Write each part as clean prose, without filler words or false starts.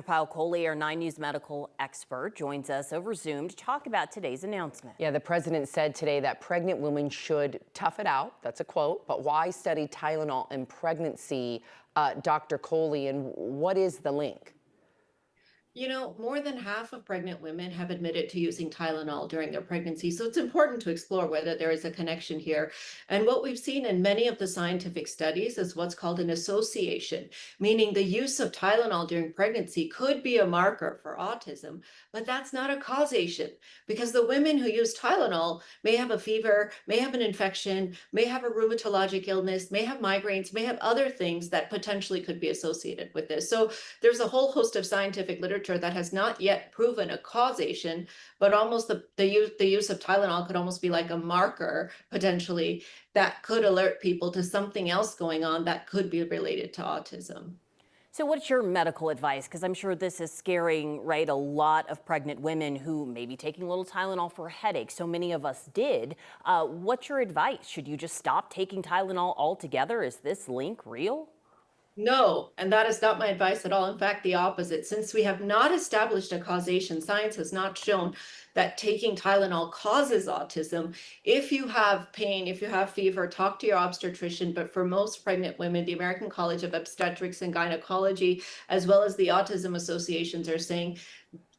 Pyle Coley, our 9 News medical expert, joins us over Zoom to talk about today's announcement. Yeah, the president said today that pregnant women should tough it out. That's a quote. But why study Tylenol in pregnancy, Dr. Coley, and what is the link? More than half of pregnant women have admitted to using Tylenol during their pregnancy. So it's important to explore whether there is a connection here. And what we've seen in many of the scientific studies is what's called an association, meaning the use of Tylenol during pregnancy could be a marker for autism, but that's not a causation because the women who use Tylenol may have a fever, may have an infection, may have a rheumatologic illness, may have migraines, may have other things that potentially could be associated with this. So there's a whole host of scientific literature that has not yet proven a causation, but almost the use of Tylenol could almost be like a marker potentially that could alert people to something else going on that could be related to autism. So what's your medical advice? Because I'm sure this is scaring, right, a lot of pregnant women who may be taking a little Tylenol for a headache. So many of us did. What's your advice? Should you just stop taking Tylenol altogether? Is this link real? No, and that is not my advice at all. In fact, the opposite. Since we have not established a causation, science has not shown that taking Tylenol causes autism. If you have pain, if you have fever, talk to your obstetrician. But for most pregnant women, the American College of Obstetrics and Gynecology, as well as the Autism Associations, are saying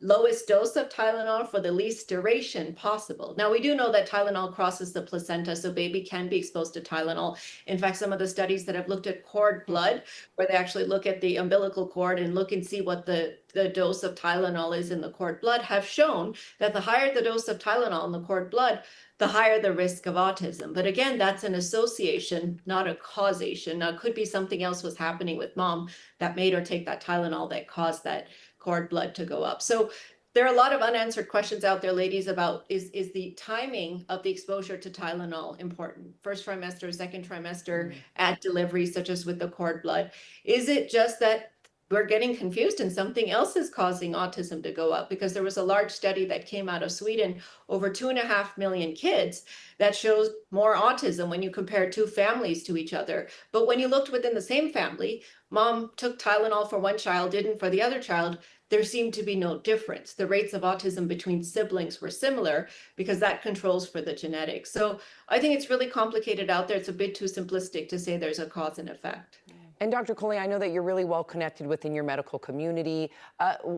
lowest dose of Tylenol for the least duration possible. Now, we do know that Tylenol crosses the placenta, so baby can be exposed to Tylenol. In fact, some of the studies that have looked at cord blood, where they actually look at the umbilical cord and look and see what the dose of Tylenol is in the cord blood, have shown that the higher the dose of Tylenol in the cord blood, the higher the risk of autism. But again, that's an association, not a causation. Now, it could be something else was happening with mom that made her take that Tylenol that caused that cord blood to go up. So there are a lot of unanswered questions out there, ladies, about is the timing of the exposure to Tylenol important? First trimester, second trimester, at delivery, such as with the cord blood. Is it just that we're getting confused and something else is causing autism to go up? Because there was a large study that came out of Sweden, over 2.5 million kids, that shows more autism when you compare two families to each other. But when you looked within the same family, mom took Tylenol for one child, didn't for the other child, there seemed to be no difference. The rates of autism between siblings were similar because that controls for the genetics. So I think it's really complicated out there. It's a bit too simplistic to say there's a cause and effect. And Dr. Coley, I know that you're really well connected within your medical community.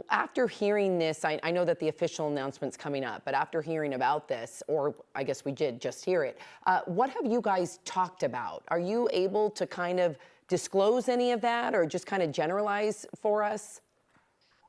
After hearing this, I know that the official announcement's coming up, but after hearing about this, or I guess we did just hear it, what have you guys talked about? Are you able to kind of disclose any of that or just kind of generalize for us?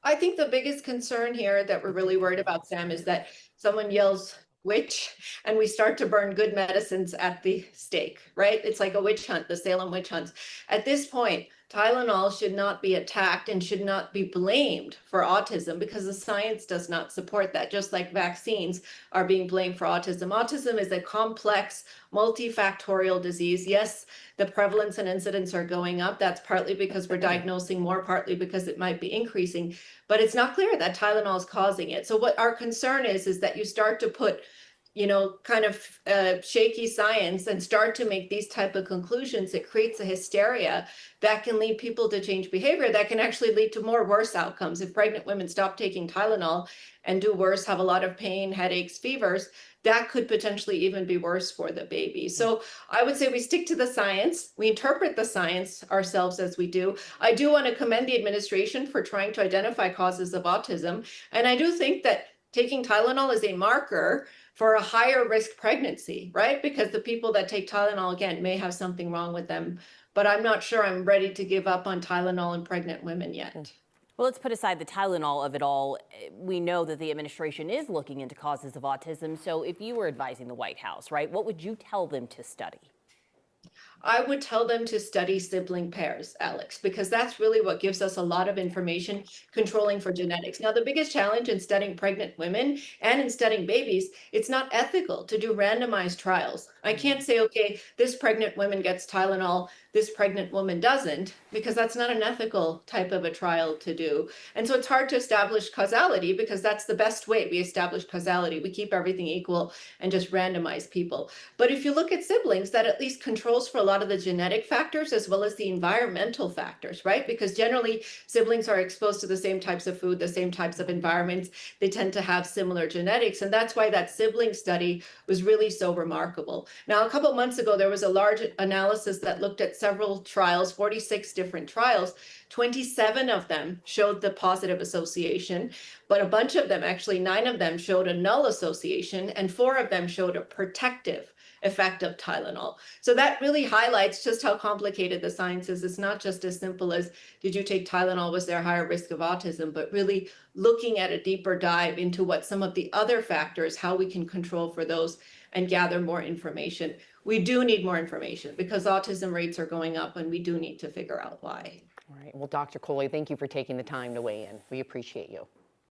I think the biggest concern here that we're really worried about, Sam, is that someone yells witch and we start to burn good medicines at the stake, right? It's like a witch hunt, the Salem witch hunts. At this point, Tylenol should not be attacked and should not be blamed for autism because the science does not support that, just like vaccines are being blamed for autism. Autism is a complex, multifactorial disease. Yes, the prevalence and incidence are going up. That's partly because we're diagnosing more, partly because it might be increasing, but it's not clear that Tylenol is causing it. So what our concern is that you start to put kind of shaky science and start to make these type of conclusions. It creates a hysteria that can lead people to change behavior, that can actually lead to more worse outcomes. If pregnant women stop taking Tylenol and do worse, have a lot of pain, headaches, fevers, that could potentially even be worse for the baby. So I would say we stick to the science. We interpret the science ourselves as we do. I do want to commend the administration for trying to identify causes of autism. And I do think that taking Tylenol is a marker for a higher risk pregnancy, right? Because the people that take Tylenol, again, may have something wrong with them. But I'm not sure I'm ready to give up on Tylenol in pregnant women yet. Well, let's put aside the Tylenol of it all. We know that the administration is looking into causes of autism. So if you were advising the White House, right, what would you tell them to study? I would tell them to study sibling pairs, Alex, because that's really what gives us a lot of information controlling for genetics. Now, the biggest challenge in studying pregnant women and in studying babies, it's not ethical to do randomized trials. I can't say, okay, this pregnant woman gets Tylenol, this pregnant woman doesn't, because that's not an ethical type of a trial to do. And so it's hard to establish causality, because that's the best way we establish causality. We keep everything equal and just randomize people. But if you look at siblings, that at least controls for a lot of the genetic factors as well as the environmental factors, right? Because generally siblings are exposed to the same types of food, the same types of environments. They tend to have similar genetics. And that's why that sibling study was really so remarkable. Now, a couple months ago, there was a large analysis that looked at several trials, 46 different trials. 27 of them showed the positive association, but a bunch of them, actually 9 of them, showed a null association, and 4 of them showed a protective effect of Tylenol. So that really highlights just how complicated the science is. It's not just as simple as, did you take Tylenol, was there a higher risk of autism, but really looking at a deeper dive into what some of the other factors, how we can control for those and gather more information. We do need more information because autism rates are going up, and we do need to figure out why. All right. Well, Dr. Coley, thank you for taking the time to weigh in. We appreciate you.